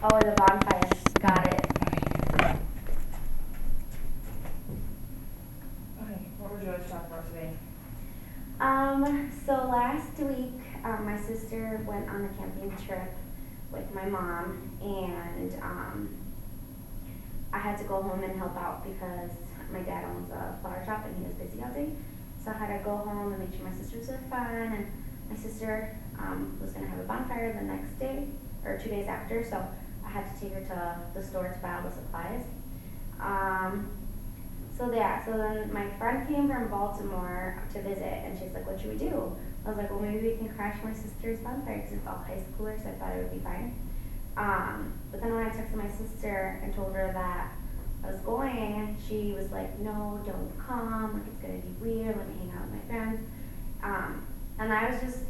Oh, the bonfire. Got it. Okay, what would you like to talk about today? So last week, my sister went on a camping trip with my mom, and I had to go home and help out because my dad owns a flower shop and he was busy all day. So I had to go home and make sure my sisters were fine, and my sister was gonna have a bonfire the next day or 2 days after, so I had to take her to the store to buy all the supplies. Um, so then my friend came from Baltimore to visit, and she's like, "What should we do?" I was like, "Well, maybe we can crash my sister's bonfire because it's all high schoolers." So I thought it would be fine. But then when I texted my sister and told her that I was going, she was like, "No, don't come. Like, it's gonna be weird. Let me hang out with my friends." And I was just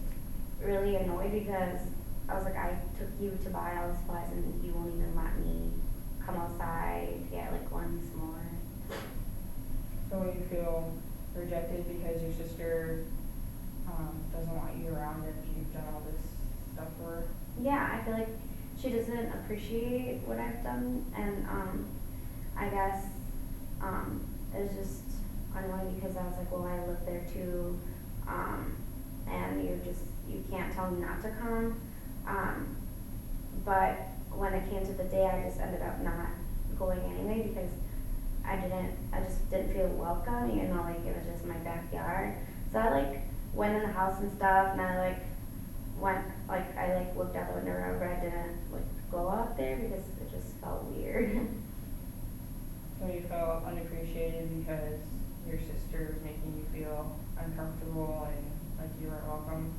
really annoyed because I was like, I took you to buy all the supplies and you won't even let me come outside to get like one s'more. So you feel rejected because your sister doesn't want you around and you've done all this stuff for her? Yeah, I feel like she doesn't appreciate what I've done, and I guess it was just annoying because I was like, well, I live there too, and you can't tell me not to come. But when it came to the day, I just ended up not going anyway because I just didn't feel welcome, even though like it was just my backyard. So I like went in the house and stuff, and I like went, like I like looked out the window, but I didn't like go out there because it just felt weird. So you felt unappreciated because your sister was making you feel uncomfortable and like you weren't welcome?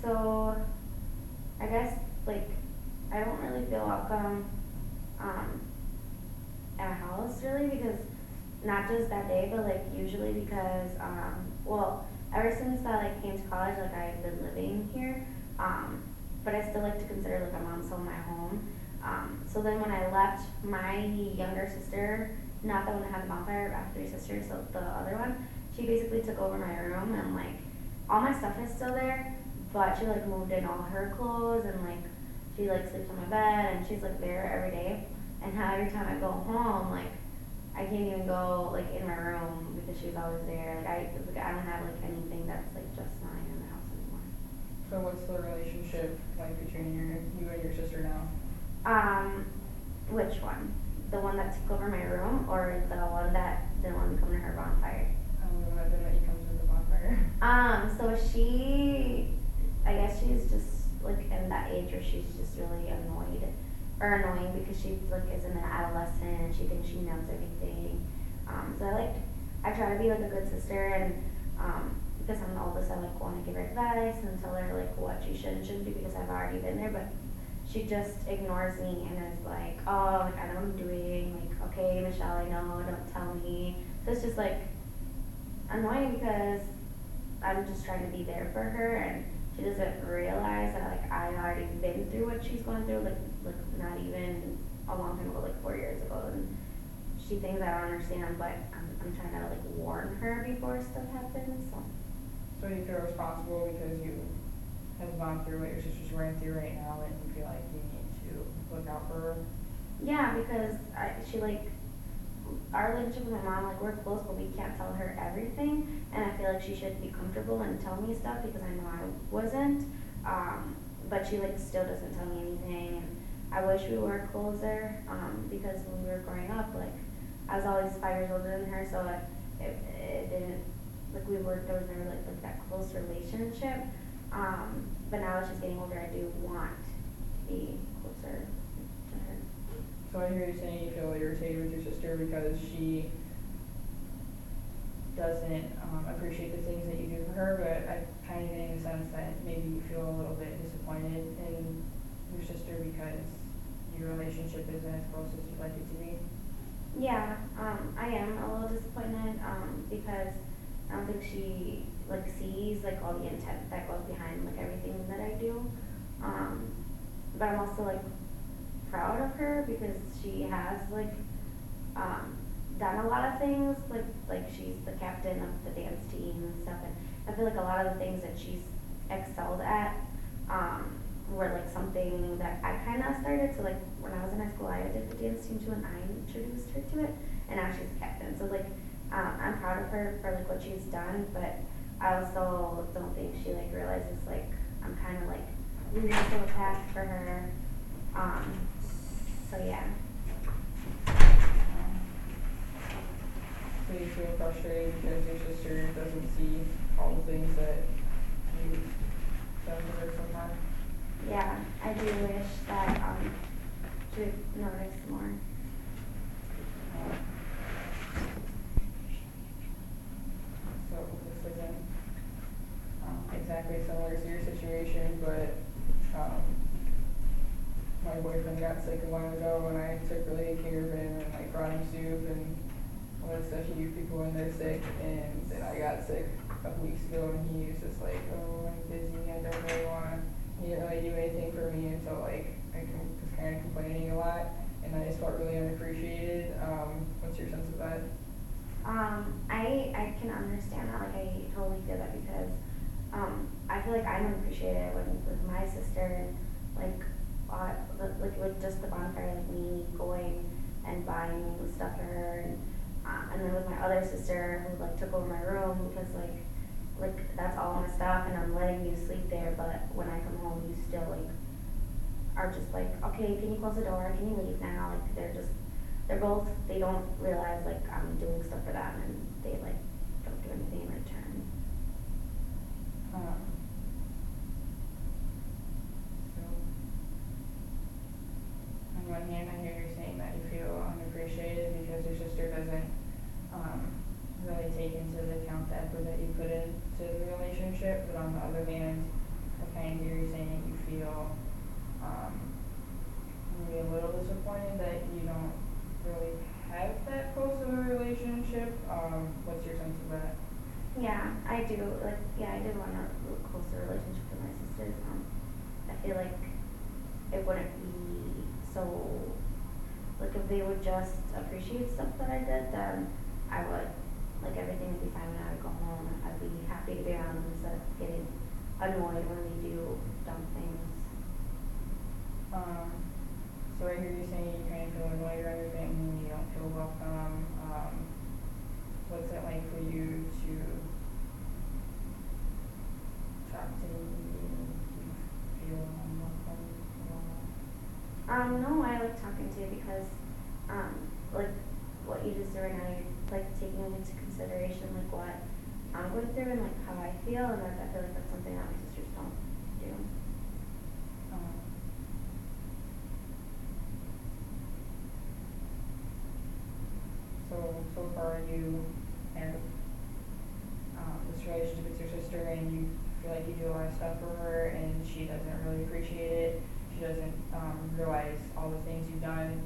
So I guess like I don't really feel welcome um, at a house really because not just that day, but like usually because well, ever since I like came to college, like I've been living here, but I still like to consider like my mom's home my home. So then when I left, my younger sister, not the one that had the bonfire, I have three sisters, so the other one, she basically took over my room, and like all my stuff is still there, but she like moved in all her clothes, and like she like sleeps on my bed, and she's like there every day. And now every time I go home, like I can't even go like in my room because she's always there. Like I don't have like anything that's like just mine in the house anymore. So what's the relationship like between you and your sister now? Which one? The one that took over my room, or the one that didn't want me come to her bonfire? The one that didn't let you come to the bonfire. So I guess she's just like in that age where she's just really annoyed or annoying because she like is in an adolescent and she thinks she knows everything. So I try to be like a good sister, and because I'm the oldest, I like want to give her advice and tell her like what she should and shouldn't do because I've already been there, but she just ignores me and is like, oh, like I know what I'm doing, like okay, Michelle, I know, don't tell me. So it's just like annoying because I'm just trying to be there for her, and she doesn't realize that like I already been through what she's going through, like not even a long time ago, like 4 years ago, and she thinks I don't understand, but I'm trying to like warn her before stuff happens. So you feel responsible because you have gone through what your sister's going through right now, and you feel like you need to look out for her? Yeah, because she like our relationship with my mom, like we're close, but we can't tell her everything, and I feel like she should be comfortable and tell me stuff because I know I wasn't. But she like still doesn't tell me anything, and I wish we were closer because when we were growing up, like I was always 5 years older than her, so it didn't like there was never like that close relationship. But now that she's getting older, I do want to be closer to her. So I hear you saying you feel irritated with your sister because she doesn't appreciate the things that you do for her, but I kind of getting the sense that maybe you feel a little bit disappointed in your sister because your relationship isn't as close as you'd like it to be. Yeah, I am a little disappointed because I don't think she like sees like all the intent that goes behind like everything that I do. But I'm also like proud of her because she has like done a lot of things, like she's the captain of the dance team and stuff, and I feel like a lot of the things that she's excelled at were like something that I kind of started. So like when I was in high school, I did the dance team too, and I introduced her to it, and now she's a captain. So like I'm proud of her for like what she's done, but I also don't think she like realizes like I'm kind of like leading this little path for her. Um, so yeah. So you feel frustrated because your sister doesn't see all the things that you've done for her sometimes? Yeah, I do wish that she would notice more. Uh, So this isn't exactly similar to your situation, but my boyfriend got sick a while ago and I took really good care of him and like brought him soup and all that stuff you give people when they're sick. And then I got sick a couple weeks ago and he was just like, oh, I'm busy, I don't really want to, he didn't really do anything for me until like was kind of complaining a lot and I just felt really unappreciated. What's your sense of that? I can understand that. Like I totally feel that because I feel like I'm appreciated when with my sister, like like with just the bonfire, like me going and buying stuff for her, and then with my other sister who like took over my room because like that's all my stuff and I'm letting you sleep there, but when I come home you still like are just like, okay, can you close the door? Can you leave now? Like they're both, they don't realize like I'm doing stuff for them and they like don't do anything in return. Um, so, on one hand, I hear you saying that you feel unappreciated because your sister doesn't really take into account the effort that you put into the relationship, but on the other hand, I kind of hear you saying you feel maybe a little disappointed that you don't really have that close of a relationship. What's your sense of that? Yeah, I do. Like, yeah, I did want a closer relationship with my sisters. I feel like it wouldn't be so, like if they would just appreciate stuff that I did, then I would, like everything would be fine when I would go home. I'd be happy to be around them instead of getting annoyed when they do dumb things. So I hear you saying you kind of feel annoyed around your family, you don't feel welcome. What's it like for you to talk to me? Do you feel unwelcome at all? No, I like talking to you because, like what you just did right now, you're like taking into consideration like what I'm going through and like how I feel, and I feel like that's something that my sisters don't do. Um, so far you have this relationship with your sister and you feel like you do a lot of stuff for her and she doesn't really appreciate it. She doesn't realize all the things you've done